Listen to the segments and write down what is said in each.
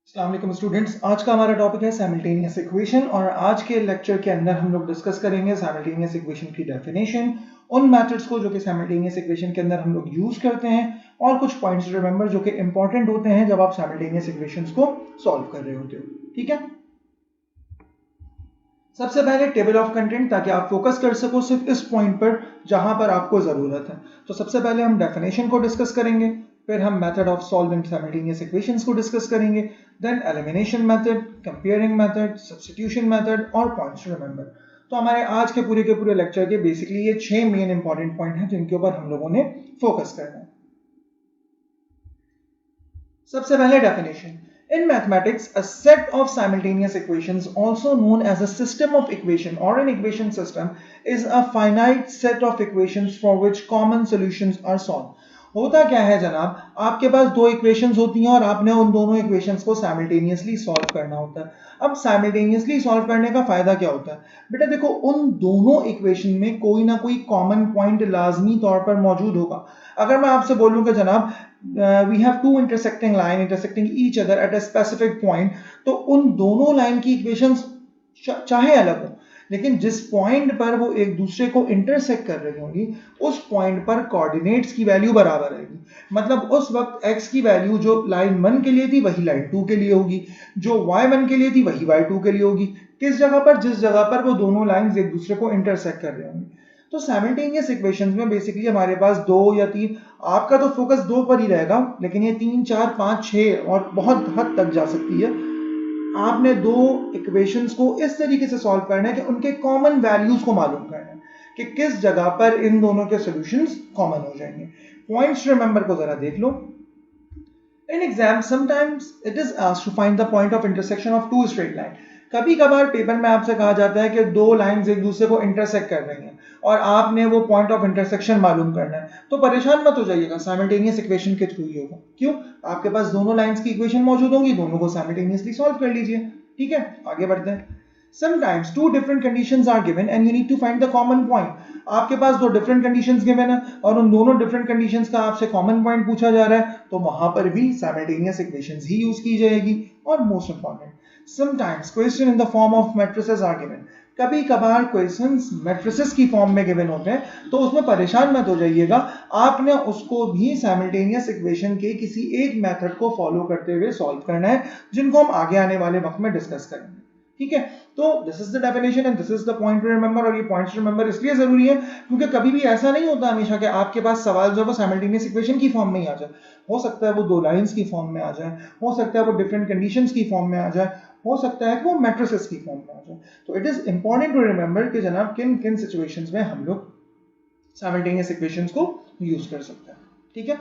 अस्सलाम वालेकुम स्टूडेंट्स, आज का हमारा टॉपिक है साइमल्टेनियस इक्वेशन और आज के लेक्चर के अंदर हम लोग डिस्कस करेंगे साइमल्टेनियस इक्वेशन की डेफिनेशन, उन मेथड्स को जो कि साइमल्टेनियस इक्वेशन के अंदर हम लोग यूज करते हैं और कुछ पॉइंट्स रिमेंबर जो कि इंपॉर्टेंट होते हैं जब आप साइमल्टेनियस इक्वेशंस को सॉल्व कर रहे होते हो। ठीक है, सबसे पहले टेबल ऑफ कंटेंट, ताकि आप फोकस कर सको सिर्फ इस पॉइंट पर जहां पर आपको जरूरत है। तो सबसे पहले हम डेफिनेशन को डिस्कस करेंगे, फिर हम method of solving simultaneous equations को डिस्कस करेंगे, then elimination method, comparing method, substitution method और पॉइंट्स टू रिमेंबर। तो हमारे आज के पूरे लेक्चर के बेसिकली ये 6 मेन इंपॉर्टेंट पॉइंट हैं जिनके ऊपर हम लोगों ने फोकस करना है। सबसे पहले definition. In mathematics, a set of simultaneous equations, also known as a system of equation or an equation system, is a finite set of equations for which common solutions are solved. होता क्या है जनाब, आपके पास दो equations होती हैं और आपने उन दोनों इक्वेशंस को साइमल्टेनियसली सॉल्व करना होता है। अब साइमल्टेनियसली सॉल्व करने का फायदा क्या होता है? बेटा देखो, उन दोनों इक्वेशन में कोई ना कोई कॉमन पॉइंट लाजमी तौर पर मौजूद होगा। अगर मैं आपसे बोलूं कि जनाब we have two intersecting line intersecting each other at a specific point, तो उन दोनों लाइन की इक्वेशंस चाहे अलग हो, लेकिन जिस पॉइंट पर वो एक दूसरे को इंटरसेक्ट कर रही होंगी उस पॉइंट पर कोऑर्डिनेट्स की वैल्यू बराबर रहेगी। मतलब उस वक्त x की वैल्यू जो लाइन 1 के लिए थी वही लाइन 2 के लिए होगी, जो y1 के लिए थी वही y2 के लिए होगी। किस जगह पर? जिस जगह पर वो दोनों लाइंस एक दूसरे को इंटरसेक्ट कर रहे होंगे। तो साइमल्टेनियस इक्वेशंस में बेसिकली हमारे पास 2 या 3, आपका तो फोकस 2 पर ही रहेगा, लेकिन ये 3, 4, 5, 6 और बहुत हद तक जा सकती है। आपने दो इक्वेशंस को इस तरीके से सॉल्व करना है कि उनके कॉमन वैल्यूज को मालूम करना है कि किस जगह पर इन दोनों के सॉल्यूशंस कॉमन हो जाएंगे। पॉइंट्स रिमेंबर को जरा देख लो। In exam, sometimes it is asked to find the point of intersection of two straight line. कभी कभार पेपर में आपसे कहा जाता है कि दो लाइंस एक दूसरे को इंटरसेक्ट कर रही हैं और आपने वो पॉइंट ऑफ इंटरसेक्शन मालूम करना है। तो परेशान मत हो जाइएगा, साइमल्टेनियस इक्वेशन के थ्रू ही होगा। क्यों? आपके पास दोनों लाइंस की इक्वेशन मौजूद होंगी, दोनों को साइमल्टेनियसली सॉल्व कर लीजिए। ठीक है, आगे बढ़ते हैं। Sometimes two different conditions are given and you need to find the common point. आपके पास दो डिफरेंट कंडीशंस गिवन है और उन दोनों डिफरेंट कंडीशंस का आपसे कॉमन पॉइंट पूछा जा रहा है, तो वहां पर भी साइमल्टेनियस इक्वेशंस ही यूज की जाएगी। और most important, sometimes question in the form of matrices are given. कभी कभार क्वेश्चंस मैट्रिसेस की फॉर्म में गिवन होते हैं, तो उसमें परेशान मत हो जाइएगा, आपने उसको भी साइमल्टेनियस इक्वेशन के किसी एक मेथड को फॉलो करते हुए सॉल्व करना है, जिनको हम आगे आने वाले वक्त में डिस्कस करेंगे। ठीक है, तो this is the definition and this is the point two remember. और ये पॉइंट्स टू रिमेंबर इसलिए जरूरी है क्योंकि कभी भी ऐसा नहीं होता हमेशा कि आपके पास सवाल जो है वो साइमल्टेनियस इक्वेशन की फॉर्म में ही आ जाए। हो सकता है वो दो लाइंस की फॉर्म में आ जाए, हो सकता है वो डिफरेंट कंडीशंस की फॉर्म में आ जाए, हो सकता है कि वो मैट्रिसेस की फॉर्म में आ जाए। तो it is important to remember कि जनाब किन किन सिचुएशंस में हम लोग साइमल्टेनियस इक्वेशंस को यूज कर सकते हैं। ठीक है,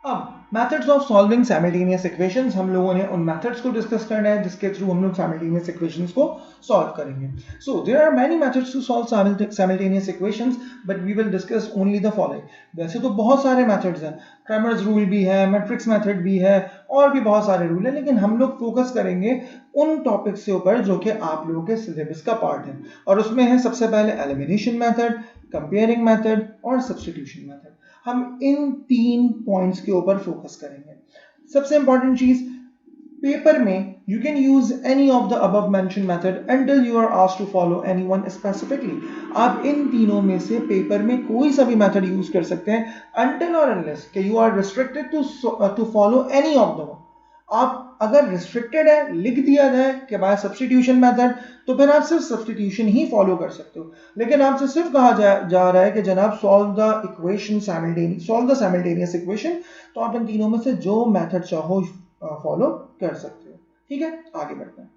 अब methods of solving simultaneous equations, हम लोगों ने उन मेथड्स को डिस्कस करना है जिसके थ्रू हम लोग साइमल्टेनियस इक्वेशंस को सॉल्व करेंगे। So there are many methods to solve simultaneous equations, but we will discuss only the following. वैसे तो बहुत सारे मेथड्स हैं, क्रैमर्स रूल भी है, मैट्रिक्स मेथड भी है और भी बहुत सारे रूल हैं, लेकिन हम लोग फोकस करेंगे उन टॉपिक्स के ऊपर जो कि आप लोगों के सिलेबस का पार्ट है। और उसमें है सबसे पहले एलिमिनेशन मेथड, कंपेयरिंग मेथड और सब्स्टिट्यूशन मेथड। हम इन 3 पॉइंट्स के ऊपर फोकस करेंगे। सबसे इंपॉर्टेंट चीज, पेपर में you can use any of the above mentioned method until you are asked to follow any one specifically. आप इन तीनों में से पेपर में कोई सा भी मेथड यूज कर सकते हैं until or unless कि you are restricted to follow any of them. आप अगर रिस्ट्रिक्टेड है, लिख दिया जाए कि बाय सब्स्टिट्यूशन मेथड, तो फिर आप सिर्फ सब्स्टिट्यूशन ही फॉलो कर सकते हो। लेकिन आपसे सिर्फ कहा जा रहा है कि जनाब solve the equation simultaneous, solve the simultaneous equation, तो आप इन तीनों में से जो मेथड चाहो फॉलो कर सकते हो। ठीक है, आगे बढ़ते हैं।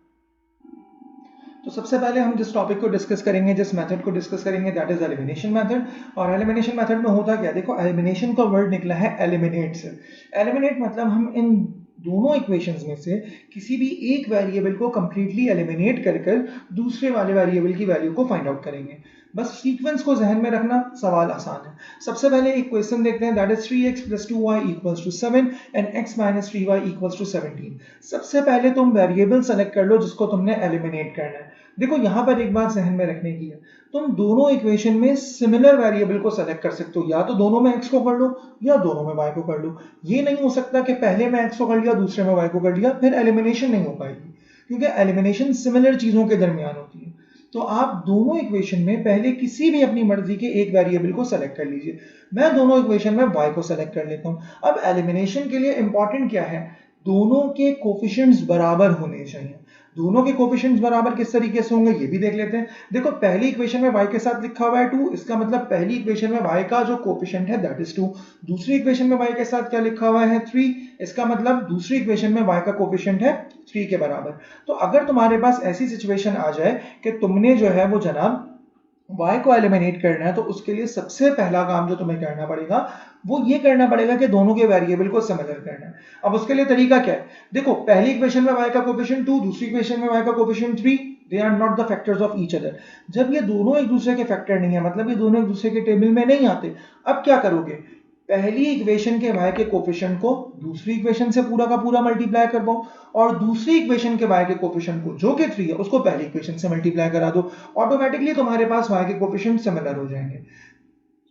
तो सबसे पहले हम जिस टॉपिक को डिस्कस करेंगे, जिस मेथड को डिस्कस करेंगे, दैट इज एलिमिनेशन मेथड। और एलिमिनेशन मेथड में होता क्या, देखो एलिमिनेशन का वर्ड निकला है एलिमिनेट से। एलिमिनेट मतलब हम इन दोनों इक्वेशंस में से किसी भी एक वेरिएबल को कंप्लीटली एलिमिनेट कर दूसरे वाले वेरिएबल की वैल्यू को फाइंड आउट करेंगे। बस सीक्वेंस को जहन में रखना, सवाल आसान है। सबसे पहले एक क्वेश्चन देखते हैं, that is 3x + 2y = 7 and x - 3y = 17। सबसे पहले तुम वेरिएबल सेलेक्ट कर लो जिसको तुमने एलिमिनेट करना है। देखो यहाँ पर एक बात जहन में रखने की है, तुम दोनों इक्वेशन में सिमिलर वेरिएबल को सेलेक्ट कर सकते हो, या तो दोनों में x को कर लो या दोनों में y को कर लो। ये नहीं हो सकता कि पहले में x को कर लिया दूसरे में y को कर लिया, फिर एलिमिनेशन नहीं हो पाएगी, क्योंकि एलिमिनेशन सिमिलर चीजों के दरमियान होती है। तो आप दोनों इक्वेशन में पहले किसी भी अपनी मर्जी के एक वेरिएबल को सेलेक्ट कर लीजिए। मैं दोनों इक्वेशन में y को सेलेक्ट कर लेता हूं। अब एलिमिनेशन के लिए इंपॉर्टेंट क्या है, दोनों के कोफिशिएंट्स बराबर होने चाहिए। दोनों के कोफिशिएंट्स बराबर किस तरीके से होंगे ये भी देख लेते हैं। देखो पहली इक्वेशन में y के साथ लिखा हुआ है 2, इसका मतलब पहली इक्वेशन में y का जो कोफिशिएंट है दैट इज 2। दूसरी इक्वेशन में y के साथ क्या लिखा हुआ है 3, इसका मतलब दूसरी इक्वेशन में y का कोफिशिएंट है 3 के बराबर। तो अगर तुम्हारे पास ऐसी सिचुएशन आ जाए कि तुमने जो है वो जनाब y को एलिमिनेट करना है, तो उसके लिए सबसे पहला काम जो तुम्हें करना पड़ेगा वो ये करना पड़ेगा कि दोनों के वेरिएबल को सिमिलर करना है। अब उसके लिए तरीका क्या है, देखो पहली इक्वेशन में y का कोफिशिएंट 2, दूसरी इक्वेशन में y का coefficient 3, they are not the factors of each other. जब ये दोनों एक दूसरे के फैक्टर नहीं है, मतलब ये दोनों एक दूसरे के टेबल में नहीं आते, अब क्या करोगे, पहली इक्वेशन के y के कोफिशिएंट को दूसरी इक्वेशन से पूरा का पूरा मल्टीप्लाई कर पाओ, और दूसरी इक्वेशन के y के कोफिशिएंट को जो कि 3 है उसको पहली इक्वेशन से मल्टीप्लाई करा दो। ऑटोमेटिकली तुम्हारे पास y के कोफिशिएंट सिमिलर हो जाएंगे।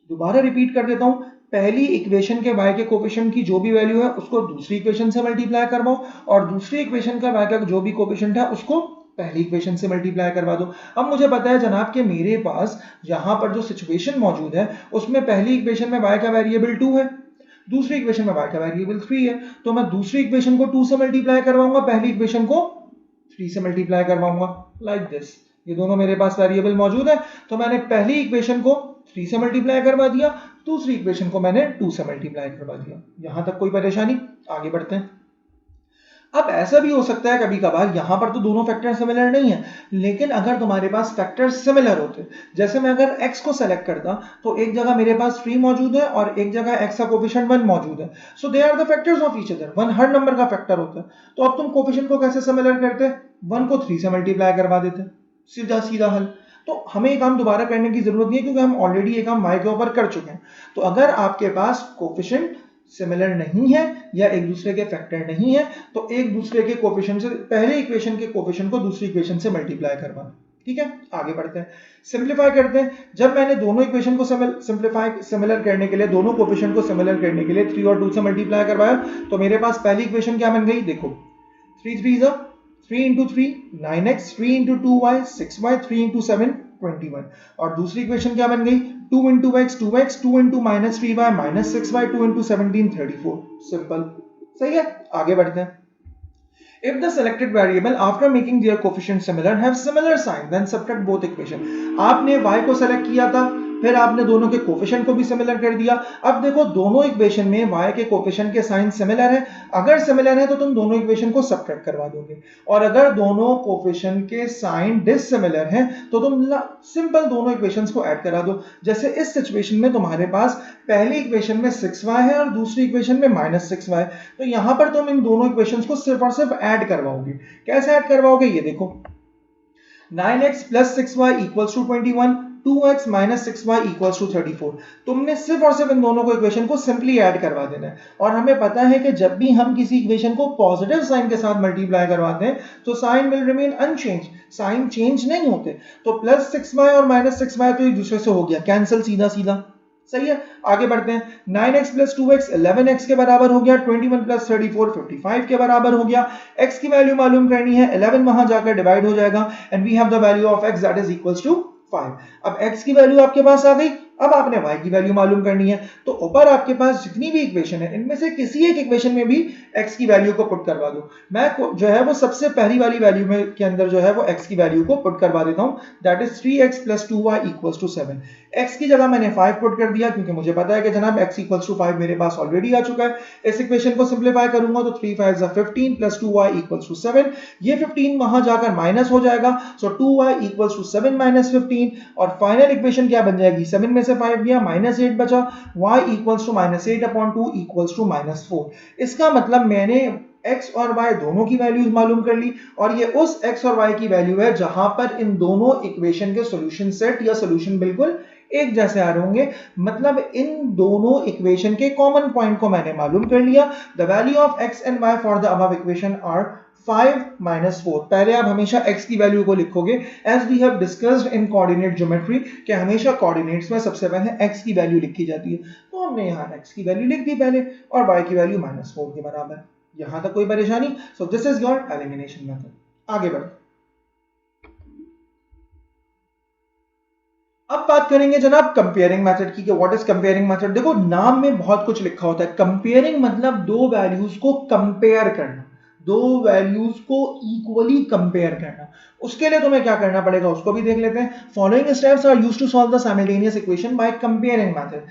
दोबारा रिपीट कर देता हूं, पहली इक्वेशन के y के कोफिशिएंट की जो भी वैल्यू है उसको दूसरी इक्वेशन से मल्टीप्लाई करवाओ, और दूसरी इक्वेशन का y का जो भी कोफिशिएंट है उसको पहली इक्वेशन से मल्टीप्लाई करवा दो। अब मुझे पता है जनाब कि मेरे पास यहां पर जो सिचुएशन मौजूद है उसमें पहली इक्वेशन में y का वेरिएबल 2 है, दूसरी इक्वेशन में y का वेरिएबल 3 है, तो मैं दूसरी इक्वेशन को 2 से मल्टीप्लाई करवाऊंगा, पहली इक्वेशन को 3 से मल्टीप्लाई करवाऊंगा, लाइक दिस। ये दोनों मेरे पास वेरिएबल मौजूद है, तो मैंने पहली इक्वेशन को 3 से मल्टीप्लाई करवा दिया, दूसरी इक्वेशन को मैंने 2 से मल्टीप्लाई करवा दिया। यहां तक कोई परेशानी? आगे बढ़ते हैं। अब ऐसा भी हो सकता है कभी कभार यहां पर तो दोनों फैक्टर सिमिलर नहीं है, लेकिन अगर तुम्हारे पास फैक्टर सिमिलर होते, जैसे मैं अगर x को सेलेक्ट करता तो एक जगह मेरे पास 3 मौजूद है और एक जगह x का कोफिशिएंट 1 मौजूद है, so they are the factors of each other. 1 हर नंबर का फैक्टर होता है, तो अब तुम कोफिशिएंट को कैसे सिमिलर करते, 1 को 3 से मल्टीप्लाई करवा देते, सीधा सीधा हल। तो हमें ये काम दोबारा करने की जरूरत नहीं है, क्योंकि हम ऑलरेडी ये काम y के ऊपर कर चुके हैं। तो अगर आपके पास कोफिशिएंट सिमिलर नहीं है या एक दूसरे के फैक्टर नहीं है, तो एक दूसरे के कोफिशिएंट से पहले इक्वेशन के कोफिशिएंट को दूसरी इक्वेशन से मल्टीप्लाई करवाना। ठीक है, आगे बढ़ते हैं, सिंपलीफाई करते हैं। जब मैंने दोनों इक्वेशन को सिमिलर करने के लिए, दोनों कोफिशिएंट को सिमिलर करने के लिए 3 और 2 से मल्टीप्लाई करवाया, तो मेरे पास पहली इक्वेशन क्या बन गई, देखो 3 3 is 3 into 3 9x, 3 into 2y 6y, 3 into 7 21, और दूसरी इक्वेशन क्या बन गई, 2 into x 2x, 2 into minus 3y minus 6y, 2 into 17 34। Simple, सही है, आगे बढ़ते हैं। If the selected variable after making their coefficient similar have similar sign, then subtract both equation। आपने y को सेलेक्ट किया था, फिर आपने दोनों के कोफिशिएंट को भी सिमिलर कर दिया। अब देखो दोनों इक्वेशन में y के कोफिशिएंट के साइन सिमिलर है, अगर सिमिलर है तो तुम दोनों इक्वेशन को सब्ट्रैक्ट करवा दोगे, और अगर दोनों कोफिशिएंट के साइन डिसिमिलर हैं तो तुम सिंपल दोनों इक्वेशंस को ऐड करा दो। जैसे इस सिचुएशन में तुम्हारे पास पहली इक्वेशन में 6y है और दूसरी इक्वेशन में -6y, तो यहां पर तुम इन दोनों इक्वेशंस को सिर्फ और सिर्फ ऐड करवाओगे। कैसे ऐड करवाओगे, ये देखो 9x + 6y = 21, 2x - 6y = 34। तुमने सिर्फ और सिर्फ इन दोनों को इक्वेशन को सिंपली ऐड करवा देना है। और हमें पता है कि जब भी हम किसी इक्वेशन को पॉजिटिव साइन के साथ मल्टीप्लाई करवाते हैं तो sign will remain unchange, sign change नहीं होते। तो +6y और -6y तो एक दूसरे से हो गया कैंसिल, सीधा सीधा, सही है। आगे बढ़ते हैं, 9x + 2x 11x के बराबर हो गया, 21 + 34 55 के बराबर हो गया। x की वैल्यू मालूम करनी है, 11 वहां जाकर डिवाइड हो जाएगा, and we have the value of x that is equals to 5। अब x की वैल्यू आपके पास आ गई, अब आपने y की वैल्यू मालूम करनी है। तो ऊपर आपके पास जितनी भी इक्वेशन है इनमें से किसी एक इक्वेशन में भी x की वैल्यू को पुट करवा दो। मैं जो है वो सबसे पहली वाली वैल्यू में के अंदर जो है वो x की वैल्यू को पुट करवा देता हूं, that is 3x + 2y = 7। x की जगह मैंने 5 पुट कर दिया, क्योंकि मुझे पता है कि जनाब x = 5 मेरे पास ऑलरेडी आ चुका है। इस इक्वेशन को सिंपलीफाई करूंगा तो 3 5 = 15 + 2y = 7, ये 15 वहां जाकर माइनस हो जाएगा, सो 2y = 7 - 15, और फाइनल इक्वेशन क्या बन जाएगी, 7 में से 5 गया, -8 बचा, y = -8/2 = -4। इसका मतलब मैंने x और y दोनों की वैल्यूज मालूम कर ली, और ये उस x और y की वैल्यू है जहां पर इन दोनों इक्वेशन के सॉल्यूशन सेट या सॉल्यूशन बिल्कुल एक जैसे आ रहे होंगे। मतलब इन दोनों इक्वेशन के कॉमन पॉइंट को मैंने मालूम कर लिया। The value of x and y for the above equation are 5 - 4। पहले आप हमेशा x की वैल्यू को लिखोगे as we have discussed in coordinate geometry कि हमेशा कोऑर्डिनेट्स में सबसे पहले x की वैल्यू लिखी जाती है। तो हमने यहाँ x की वैल्यू लिख दी पहले और y की वैल्यू -4 के बराबर। यहां तक कोई परेशानी? So this is your elimination method. आगे बढ़ते, अब बात करेंगे जनाब कंपेयरिंग मेथड की। What is comparing method? देखो नाम में बहुत कुछ लिखा होता है। कंपेयरिंग मतलब दो वैल्यूज को कंपेयर करना, दो वैल्यूज को इक्वली कंपेयर करना। उसके लिए तुम्हें क्या करना पड़ेगा उसको भी देख लेते हैं। Following steps are used to solve the simultaneous equation by comparing method.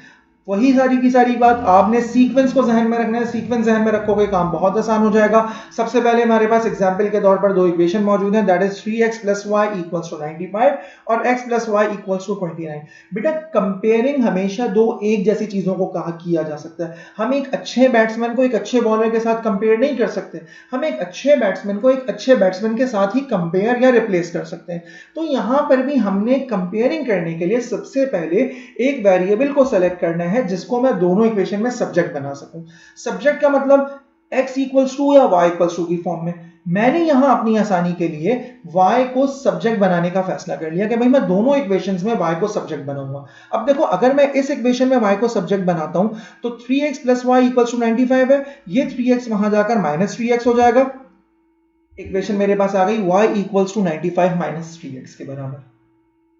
वही सारी की सारी बात, आपने सीक्वेंस को जहन में रखना है। सीक्वेंस जहन में रखोगे काम बहुत आसान हो जाएगा। सबसे पहले हमारे पास एग्जांपल के तौर पर दो इक्वेशन मौजूद हैं, दैट इज 3x + y = 95 और x + y = 29। बेटा कंपेयरिंग हमेशा दो एक जैसी चीजों को कहा किया जा सकता है। हम एक अच्छे बैट्समैन को एक अच्छे बॉलर के साथ कंपेयर नहीं कर सकते। हम एक अच्छे बैट्समैन को एक अच्छे बैट्समैन के साथ ही कंपेयर या रिप्लेस कर सकते हैं। तो यहां पर भी हमने कंपेयरिंग करने के लिए सबसे पहले एक वेरिएबल को सेलेक्ट करना है जिसको मैं दोनों इक्वेशन में सब्जेक्ट बना सकूं। सब्जेक्ट का मतलब x = या y = की फॉर्म में। मैंने यहां अपनी आसानी के लिए y को सब्जेक्ट बनाने का फैसला कर लिया कि भाई मैं दोनों इक्वेशंस में y को सब्जेक्ट बनाऊंगा। अब देखो अगर मैं इस इक्वेशन में y को सब्जेक्ट बनाता हूं तो 3x + y = 95 है, ये 3x वहां जाकर -3x हो जाएगा। इक्वेशन मेरे पास आ गई y = 95 - 3x के बराबर।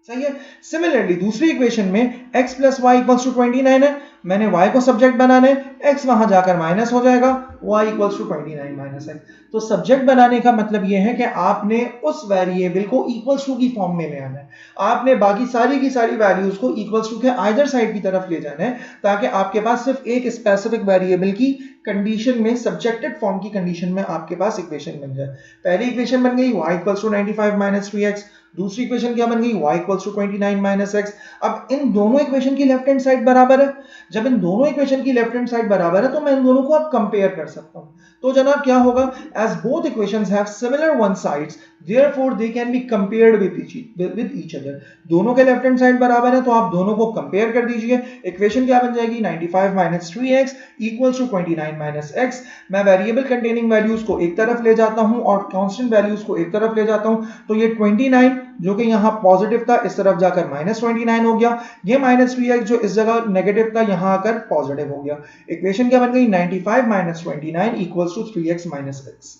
सही है। सिमिलरली दूसरी इक्वेशन में x + y = 29 है, मैंने y को सब्जेक्ट बनाना है, x वहां जाकर माइनस हो जाएगा, y = 29 - x। तो सब्जेक्ट बनाने का मतलब यह है कि आपने उस वेरिएबल को इक्वल्स टू की फॉर्म में ले आना है। आपने बाकी सारी की सारी वैल्यूज को इक्वल्स टू के आइदर साइड की तरफ ले जाना है ताकि आपके पास सिर्फ एक स्पेसिफिक वेरिएबल की कंडीशन में, सब्जेक्टेड फॉर्म की कंडीशन में आपके पास इक्वेशन बन जाए। पहली इक्वेशन बन गई y = 95 - 3x, दूसरी इक्वेशन क्या बन गई y = 29 - x। अब इन दोनों इक्वेशन की लेफ्ट हैंड साइड बराबर है। जब इन दोनों इक्वेशन की लेफ्ट हैंड साइड बराबर है तो मैं इन दोनों को अब कंपेयर कर सकता हूं। तो जनाब क्या होगा, as both equations have similar one sides therefore they can be compared with each other. दोनों के लेफ्ट हैंड साइड बराबर है तो आप दोनों को कंपेयर कर दीजिए। इक्वेशन क्या बन जाएगी, 95 - 3x = 29 - x। मैं वेरिएबल कंटेनिंग वैल्यूज को एक तरफ ले जाता हूं और कांस्टेंट वैल्यूज को एक तरफ ले जाता हूं, तो ये 29 जो कि यहां पॉजिटिव था इस तरफ जाकर -29 हो गया, ये -3x जो इस जगह नेगेटिव था यहां आकर पॉजिटिव हो गया। इक्वेशन क्या बन गई, 95 - 29 = 3x - x।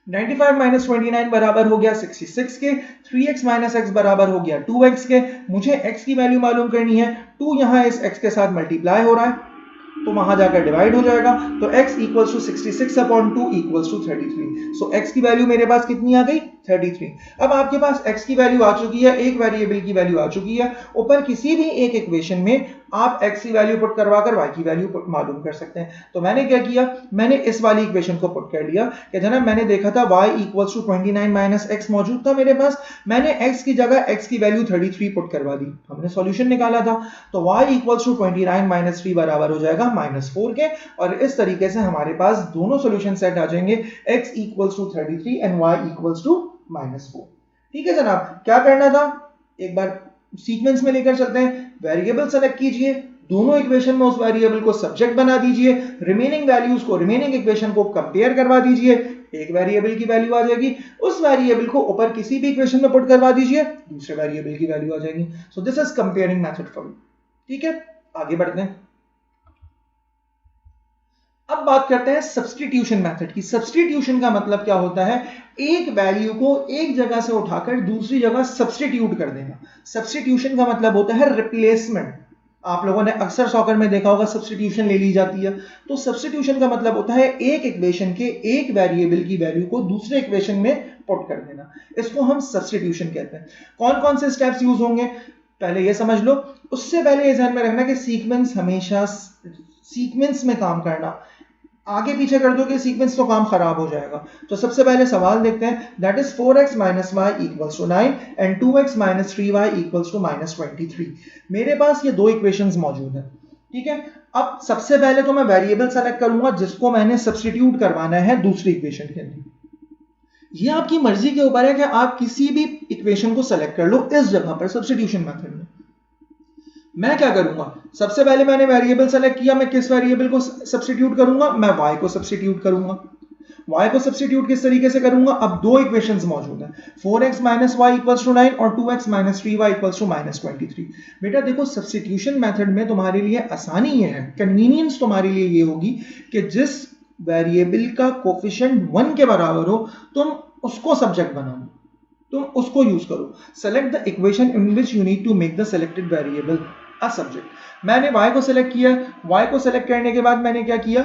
95 - 29 बराबर हो गया 66 के, 3x - x बराबर हो गया 2x के। मुझे x की वैल्यू मालूम करनी है, 2 यहां इस x के साथ मल्टीप्लाई हो रहा है तो वहां जाकर डिवाइड हो जाएगा, तो x = 66/2 = 33। सो x की वैल्यू मेरे पास कितनी आ गई, 33। अब आपके पास x की वैल्यू आ चुकी है, एक वेरिएबल की वैल्यू आ चुकी है। ऊपर किसी भी एक इक्वेशन में आप x की वैल्यू पुट करवाकर y की वैल्यू मालूम कर सकते हैं। तो मैंने क्या किया, मैंने इस वाली इक्वेशन को पुट कर लिया कि जनाब मैंने देखा था y = 29 - x मौजूद था मेरे पास, मैंने x की जगह x की वैल्यू 33 पुट करवा दी, हमने सॉल्यूशन निकाला था। तो y = 29 - 3 बराबर हो जाएगा -4 के, और इस तरीके से हमारे पास दोनों सॉल्यूशन सेट आ जाएंगे, x = 33 एंड y = -4। ठीक है जनाब, क्या करना था, एक बार सीक्वेंस में लेकर चलते हैं। वेरिएबल सेलेक्ट कीजिए, दोनों इक्वेशन में उस वेरिएबल को सब्जेक्ट बना दीजिए, रिमेनिंग वैल्यूज को, रिमेनिंग इक्वेशन को कंपेयर करवा दीजिए, एक वेरिएबल की वैल्यू आ जाएगी, उस वेरिएबल को ऊपर किसी भी इक्वेशन में पुट करवा दीजिए, दूसरे वेरिएबल की वैल्यू आ जाएगी। So this is comparing method for you. ठीक है, आगे बढ़ते हैं। अब बात करते हैं सब्स्टिट्यूशन मेथड की। सब्स्टिट्यूशन का मतलब क्या होता है, एक वैल्यू को एक जगह से उठाकर दूसरी जगह सब्स्टिट्यूट कर देना। सब्स्टिट्यूशन का मतलब होता है रिप्लेसमेंट। आप लोगों ने अक्सर सॉकर में देखा होगा सब्स्टिट्यूशन ले ली जाती है। तो सब्स्टिट्यूशन का मतलब होता है एक इक्वेशन के एक वेरिएबल की वैल्यू को दूसरे इक्वेशन में पुट कर देना, इसको हम सब्स्टिट्यूशन कहते हैं। कौन कौन से स्टेप्स यूज होंगे पहले ये समझ लो, उससे पहले ये ध्यान में रखना कि सीक्वेंस हमेशा सीक्वेंस में काम करना, आगे पीछे कर दोगे सीक्वेंस तो काम खराब हो जाएगा। तो सबसे पहले सवाल देखते हैं, that is 4x - y = 9 and 2x - 3y = -23। मेरे पास ये दो इक्वेशंस मौजूद हैं। ठीक है। अब सबसे पहले तो मैं वेरिएबल सेलेक्ट करूंगा जिसको मैंने सब्स्टिट्यूट करवाना है दूसरी इक्वेशन के लिए। ये आपकी मर्जी के ऊपर है कि आप किसी भी इक्वेशन को सेलेक्ट कर लो इस जगह पर सब्स्टिट्यूशन मेथड में। मैं क्या करूंगा, सबसे पहले मैंने वेरिएबल सेलेक्ट किया, मैं किस वेरिएबल को सब्स्टिट्यूट करूंगा, मैं y को सब्स्टिट्यूट करूंगा। y को सब्स्टिट्यूट किस तरीके से करूंगा, अब दो इक्वेशंस मौजूद हैं, 4x minus Y equals to 9 और 2x minus 3y equals to minus 23। बेटा देखो सब्स्टिट्यूशन मेथड में तुम्हारे लिए आसानी ये है, कन्वीनियंस तुम्हारे लिए ये होगी कि जिस वेरिएबल का कोफिशिएंट 1 के बराबर हो तुम उसको सब्जेक्ट बना लो, तुम उसको यूज करो। Select the equation in which you need to make the selected variable a subject. मैंने y को सेलेक्ट किया, y को सेलेक्ट करने के बाद मैंने क्या किया,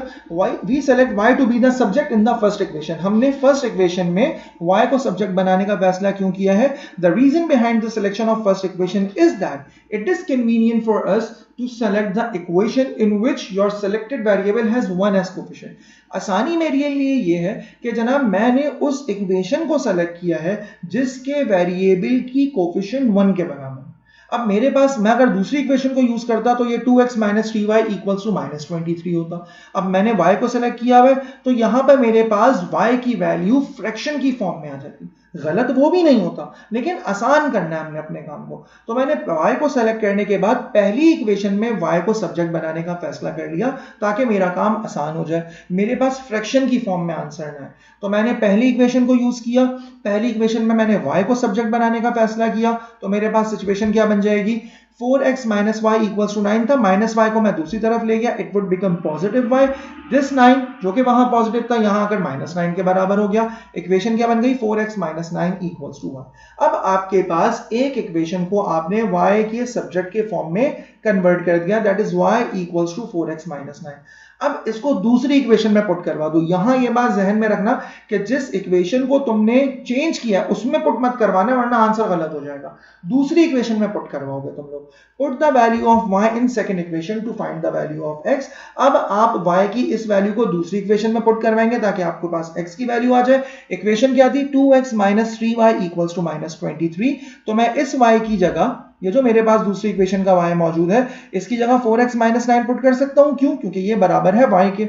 we select y to be the subject in the first equation. हमने फर्स्ट इक्वेशन में y को सब्जेक्ट बनाने का फैसला क्यों किया है, the reason behind the selection of first equation is that it is convenient for us to select the equation in which your selected variable has 1 as coefficient। आसानी मेरे लिए ये है कि जनाब मैंने उस इक्वेशन को सेलेक्ट किया है जिसके वेरिएबल की कोफिशिएंट 1 के बराबर। अब मेरे पास, मैं अगर दूसरी इक्वेशन को यूज करता तो ये 2x minus 3y equals to minus 23 होता। अब मैंने y को सेलेक्ट किया हुआ है तो यहां पर मेरे पास y की वैल्यू फ्रैक्शन की फॉर्म में आ जाती। गलत वो भी नहीं होता, लेकिन आसान करना है हमने अपने काम को। तो मैंने y को सेलेक्ट करने के बाद पहली इक्वेशन में y को सब्जेक्ट बनाने का फैसला कर लिया ताकि मेरा काम आसान हो जाए। मेरे पास फ्रैक्शन की फॉर्म में आंसर ना है, तो मैंने पहली इक्वेशन को यूज किया। पहली इक्वेशन में मैंने y को सब्जेक्ट बनाने का फैसला किया, तो मेरे पास सिचुएशन क्या बन जाएगी, 4x minus Y equals to 9 था, माइनस वाई को मैं दूसरी तरफ ले गया, it would become positive y। This 9 जो कि वहां पॉजिटिव था यहां आकर माइनस 9 के बराबर हो गया। इक्वेशन क्या बन गई, 4x माइनस 9 इक्वल्स टू 1। अब आपके पास एक इक्वेशन को आपने y के सब्जेक्ट के फॉर्म में कन्वर्ट कर दिया, that is y equals to 4x minus 9। अब इसको दूसरी इक्वेशन में पुट करवा दो। यहां ये बात जहन में रखना कि जिस इक्वेशन को तुमने चेंज किया उसमें पुट मत करवाना वरना आंसर गलत हो जाएगा। दूसरी इक्वेशन में पुट करवाओगे तुम लोग। Put the value of y in second equation two find the value of x। अब आप y की इस वैल्यू को दूसरी इक्वेशन में पुट करवाएंगे ताकि आपके पास x की वैल्यू आ जाए। इक्वेशन क्या थी, 2x minus 3y equals to minus 23। तो मैं इस y की जगह, ये जो मेरे पास दूसरी इक्वेशन का y मौजूद है, इसकी जगह 4x माइनस 9 पुट कर सकता हूं। क्यों, क्योंकि ये बराबर है y के।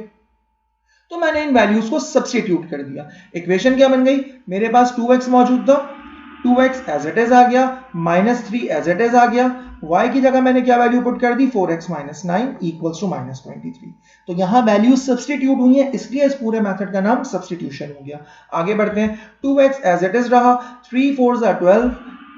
तो मैंने इन वैल्यूज को सब्स्टिट्यूट कर दिया। इक्वेशन क्या बन गई, मेरे पास 2x मौजूद था, 2x एज इट इज आ गया, माइनस 3 एज इट इज आ गया। y की जगह मैंने क्या वैल्यू पुट कर दी, 4x minus 9 equals to minus 23। तो यहां वैल्यूज सब्स्टिट्यूट हुई है, इसलिए इस पूरे मेथड का नाम सब्स्टिट्यूशन हो गया। आगे बढ़ते हैं। 2x एज इट इज रहा, 3 4s are 12,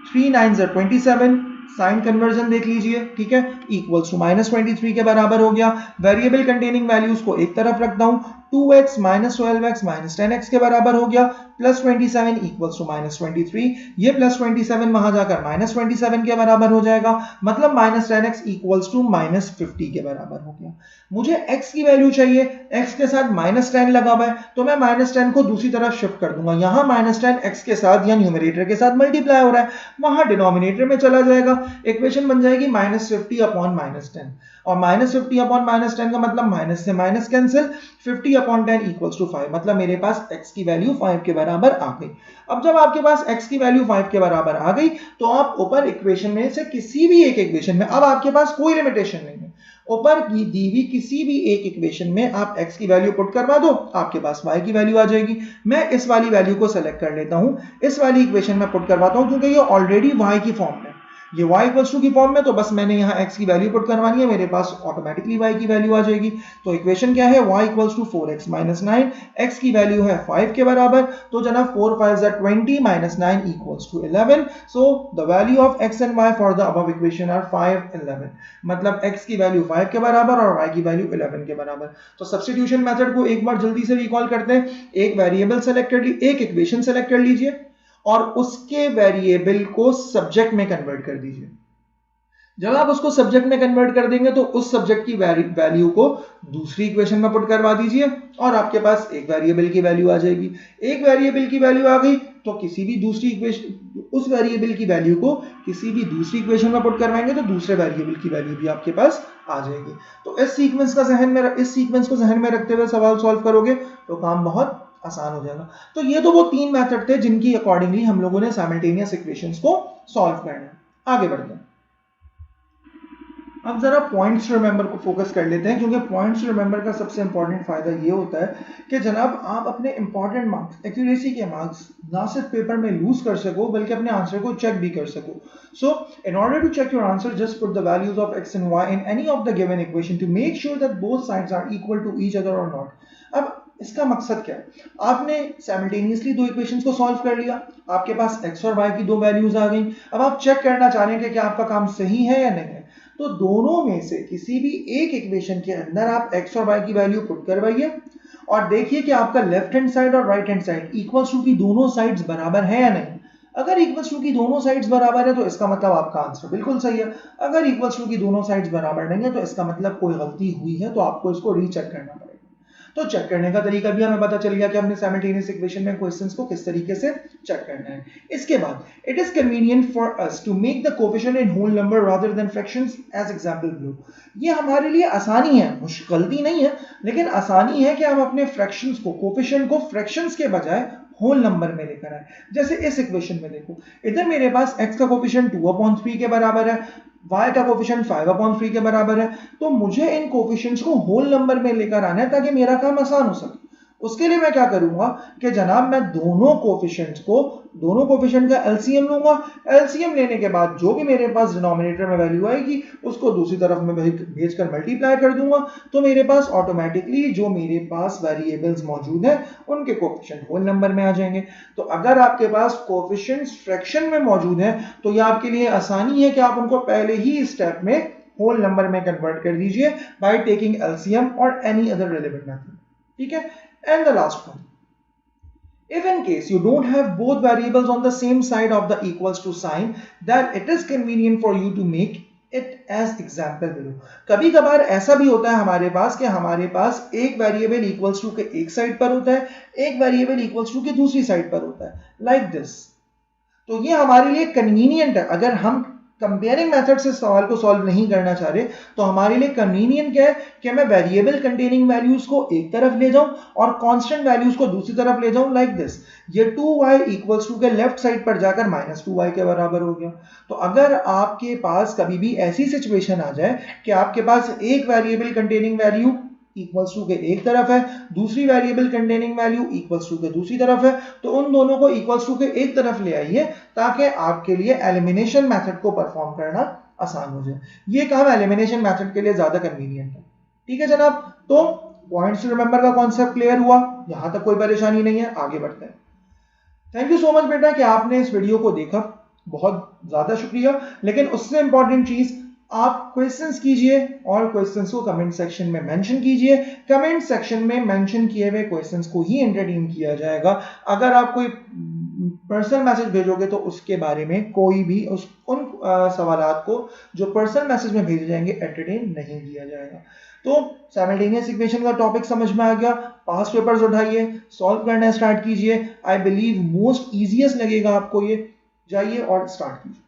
3 9s are 27। Sign conversion देख लीजिए, ठीक है, इक्वल्स टू माइनस 23 के बराबर हो गया। वेरिएबल कंटेनिंग वैल्यूज को एक तरफ रखता हूं, 2x minus 12x minus 10x के बराबर हो गया, प्लस 27 इक्वल्स टू माइनस 23। ये प्लस 27 वहां जाकर माइनस 27 के बराबर हो जाएगा, मतलब minus 10x equals to minus 50 के बराबर हो गया। मुझे x की वैल्यू चाहिए, x के साथ माइनस 10 लगा हुआ है, तो मैं माइनस 10 को दूसरी तरफ शिफ्ट कर दूंगा। यहां माइनस 10 x के साथ या न्यूमरेटर के साथ मल्टीप्लाई हो रहा है, वहां डिनोमिनेटर में चला जाएगा। इक्वेशन बन जाएगी माइनस 50 अपॉन माइनस 10, और माइनस 50 अपॉन माइनस 10 का मतलब माइनस से minus cancel, 50 upon 10 equals to 5, मतलब मेरे पास x की वैल्यू 5 के बराबर आ गई। अब जब आपके पास x की वैल्यू 5 के बराबर आ गई तो आप ऊपर इक्वेशन में से किसी भी एक इक्वेशन में, अब आपके पास कोई लिमिटेशन नहीं है, ऊपर की दी हुई किसी भी एक इक्वेशन में आप x की वैल्यू पुट करवा दो, आपके पास y की वैल्यू आ जाएगी। मैं इस वाली वैल्यू को सेलेक्ट कर लेता हूं, इस वाली इक्वेशन में पुट करवाता हूं क्योंकि ये ऑलरेडी y की फॉर्म में, ये y इक्वल्स टू की फॉर्म में, तो बस मैंने यहाँ x की वैल्यू पुट करवानी है, मेरे पास ऑटोमेटिकली y की वैल्यू आ जाएगी। तो इक्वेशन क्या है, y equals to 4x minus 9, x की वैल्यू है 5 के बराबर, तो जनाब 4 5s are 20 minus 9 equals to 11। So the value of x and y for the above equation are 5 11, मतलब x की वैल्यू 5 के बराबर और y की वैल्यू 11 के बराबर। तो सब्स्टिट्यूशन मेथड को एक बार जल्दी से रिकॉल करते हैं। एक वेरिएबल सेलेक्ट कर लीजिए, एक इक्वेशन सेलेक्ट कर लीजिए और उसके वेरिएबल को सब्जेक्ट में कन्वर्ट कर दीजिए। जब आप उसको सब्जेक्ट में कन्वर्ट कर देंगे तो उस सब्जेक्ट की वैल्यू को दूसरी इक्वेशन में पुट करवा दीजिए और आपके पास एक वेरिएबल की वैल्यू आ जाएगी। एक वेरिएबल की वैल्यू आ गई तो किसी भी दूसरी इक्वेशन, उस वेरिएबल की वैल्यू को किसी भी दूसरी इक्वेशन में पुट करवाएंगे तो दूसरे वेरिएबल की वैल्यू भी आपके पास आ जाएगी। तो इस सीक्वेंस को जहन में रखते हुए सवाल सॉल्व करोगे तो काम बहुत आसान हो जाएगा। तो ये तो वो तीन मेथड थे जिनकी अकॉर्डिंगली हम लोगों ने साइमल्टेनियस इक्वेशंस को सॉल्व करना है। आगे बढ़ते हैं। अब जरा पॉइंट्स टू रिमेंबर को फोकस कर लेते हैं, क्योंकि पॉइंट्स टू रिमेंबर का सबसे इंपॉर्टेंट फायदा ये होता है कि जनाब आप अपने इंपॉर्टेंट मार्क्स, एक्यूरेसी के मार्क्स ना सिर्फ पेपर में लूज कर सको बल्कि अपने आंसर को चेक भी कर सको. So in order to check your answer, just put the values of x and y in any of the given equation to make sure that both sides are equal to each other और not. अब इसका मकसद क्या है? आपने simultaneously दो equations को solve कर लिया, आपके पास x और y की दो वैल्यूज आ गई. अब आप चेक करना चाह रहे हैं कि क्या आपका काम सही है या नहीं है. तो दोनों में से किसी भी एक इक्वेशन के अंदर आप x और y की वैल्यू पुट करवाइए और देखिए कि आपका लेफ्ट हैंड साइड और right hand side equals to की दोनों साइड्स बराबर है या नहीं. अगर इक्वल्स टू की दोनों साइड्स बराबर है तो इसका मतलब आपका आंसर बिल्कुल सही है. अगर इक्वल्स टू की दोनों साइड्स बराबर नहीं है तो इसका मतलब कोई गलती हुई है, तो आपको इसको रीचेक करना पड़ेगा. तो चेक करने का तरीका भी हमें पता चल गया कि हमने साइमल्टेनियस इक्वेशन में क्वेश्चंस को किस तरीके से चेक करना है. इसके बाद it is convenient for us to make the coefficient in whole number rather than fractions as example below. ये हमारे लिए आसानी है, गलती नहीं है, लेकिन आसानी है कि हम अपने फ्रैक्शंस को, कोफिशिएंट को फ्रैक्शंस के बजाय होल नंबर में लेकर आए. जैसे इस इक्वेशन में देखो, इधर मेरे पास x का कोफिशिएंट 2/3 के बराबर है, y का कोफिशिएंट 5/3 के बराबर है. तो मुझे इन कोफिशिएंट्स को होल नंबर में लेकर आना है ताकि मेरा काम आसान हो सके. उसके लिए मैं क्या करूंगा कि जनाब मैं दोनों कोफिशिएंट का एलसीएम लूंगा. एलसीएम लेने के बाद जो भी मेरे पास डिनोमिनेटर में वैल्यू आएगी उसको दूसरी तरफ में भेजकर मल्टीप्लाई कर दूंगा. तो मेरे पास ऑटोमेटिकली जो मेरे पास वेरिएबल्स मौजूद हैं उनके कोफिशिएंट होल नंबर में आ जाएंगे. तो अगर आपके पास कोफिशिएंट्स फ्रैक्शन में मौजूद हैं तो ये आपके लिए आसानी है कि आप उनको पहले ही स्टेप में होल नंबर में कन्वर्ट कर दीजिए बाय टेकिंग एलसीएम और एनी अदर रिलेवेंट मेथड. ठीक है. And the last one, if in case you don't have both variables on the same side of the equals to sign, then it is convenient for you to make it as example below. कभी कभार ऐसा भी होता है हमारे पास कि हमारे पास एक वेरिएबल इक्वल्स टू के एक साइड पर होता है, एक वेरिएबल इक्वल्स टू के दूसरी साइड पर होता है, like this. तो ये हमारे लिए कन्वीनियंट है. अगर हम कंपेयरिंग मेथड से सवाल को सॉल्व नहीं करना चाह रहे तो हमारे लिए कन्वीनियंट क्या है कि मैं वेरिएबल कंटेनिंग वैल्यूज को एक तरफ ले जाऊं और कांस्टेंट वैल्यूज को दूसरी तरफ ले जाऊं, लाइक दिस. ये 2y इक्वल्स टू के लेफ्ट साइड पर जाकर -2y के बराबर हो गया. तो अगर आपके पास कभी भी ऐसी सिचुएशन आ जाए कि आपके पास एक variable containing value equals to के एक तरफ है, दूसरी variable containing value equals to के दूसरी तरफ है, तो उन दोनों को इक्वल्स टू के एक तरफ ले आइए ताकि आपके लिए एलिमिनेशन मेथड को परफॉर्म करना आसान हो जाए. ये काम एलिमिनेशन मेथड के लिए ज्यादा कन्वीनियंट है. ठीक है जनाब. तो पॉइंट्स टू रिमेंबर का कॉन्सेप्ट क्लियर हुआ, यहां तक कोई परेशानी नहीं है. आगे बढ़ते हैं. थैंक यू सो मच बेटा कि आपने इस वीडियो को देखा, बहुत ज्यादा शुक्रिया. लेकिन उससे इंपॉर्टेंट चीज, आप क्वेश्चंस कीजिए और क्वेश्चंस को कमेंट सेक्शन में मेंशन कीजिए. कमेंट सेक्शन में मेंशन किए हुए क्वेश्चंस को ही एंटरटेन किया जाएगा. अगर आप कोई पर्सनल मैसेज भेजोगे तो उसके बारे में कोई भी उन सवालात को जो पर्सनल मैसेज में भेजे जाएंगे एंटरटेन नहीं किया जाएगा. तो साइमल्टेनियस इक्वेशन का टॉपिक समझ में आ गया. पास्ट पेपर्स उठाइए, सॉल्व करना स्टार्ट कीजिए. आई बिलीव मोस्ट इजीएस्ट लगेगा आपको ये. जाइए और स्टार्ट कीजिए.